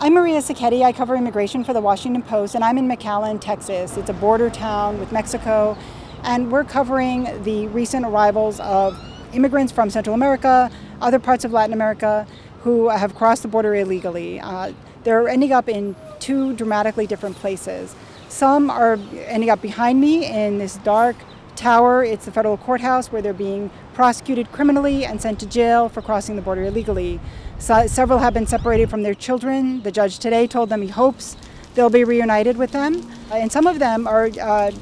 I'm Maria Sacchetti. I cover immigration for the Washington Post, and I'm in McAllen, Texas. It's a border town with Mexico, and we're covering the recent arrivals of immigrants from Central America, other parts of Latin America, who have crossed the border illegally. They're ending up in two dramatically different places. Some are ending up behind me in this dark tower. It's the federal courthouse where they're being prosecuted criminally and sent to jail for crossing the border illegally. Several have been separated from their children. The judge today told them he hopes they'll be reunited with them. And some of them are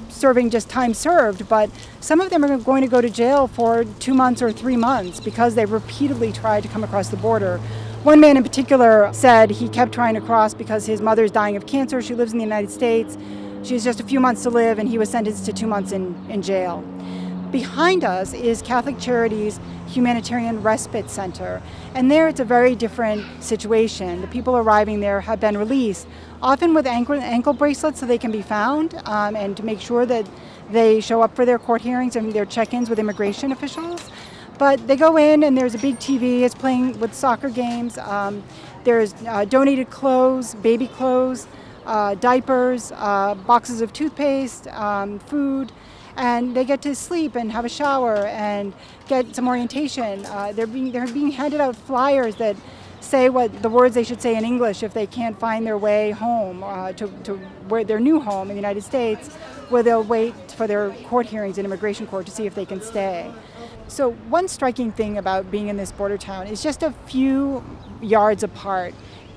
serving just time served, but some of them are going to go to jail for 2 months or 3 months because they repeatedly tried to come across the border. One man in particular said he kept trying to cross because his mother's dying of cancer. She lives in the United States. She has just a few months to live, and he was sentenced to 2 months in jail. Behind us is Catholic Charities Humanitarian Respite Center, and there it's a very different situation. The people arriving there have been released, often with ankle bracelets so they can be found, and to make sure that they show up for their court hearings and their check-ins with immigration officials. But they go in and there's a big TV, it's playing with soccer games, there's donated clothes, baby clothes, diapers, boxes of toothpaste, food, and they get to sleep and have a shower and get some orientation. They're being handed out flyers that say what the words they should say in English if they can't find their way home to where their new home in the United States, where they'll wait for their court hearings in immigration court to see if they can stay. So one striking thing about being in this border town is just a few yards apart,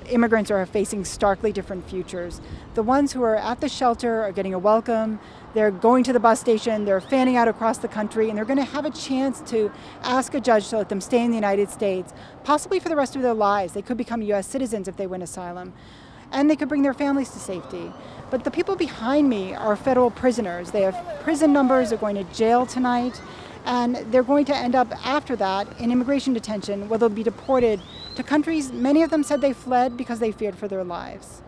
immigrants are facing starkly different futures. The ones who are at the shelter are getting a welcome, they're going to the bus station, they're fanning out across the country, and they're going to have a chance to ask a judge to let them stay in the United States, possibly for the rest of their lives. They could become U.S. citizens if they win asylum, and they could bring their families to safety. But the people behind me are federal prisoners. They have prison numbers, they're going to jail tonight, and they're going to end up after that in immigration detention where they'll be deported to countries. Many of them said they fled because they feared for their lives.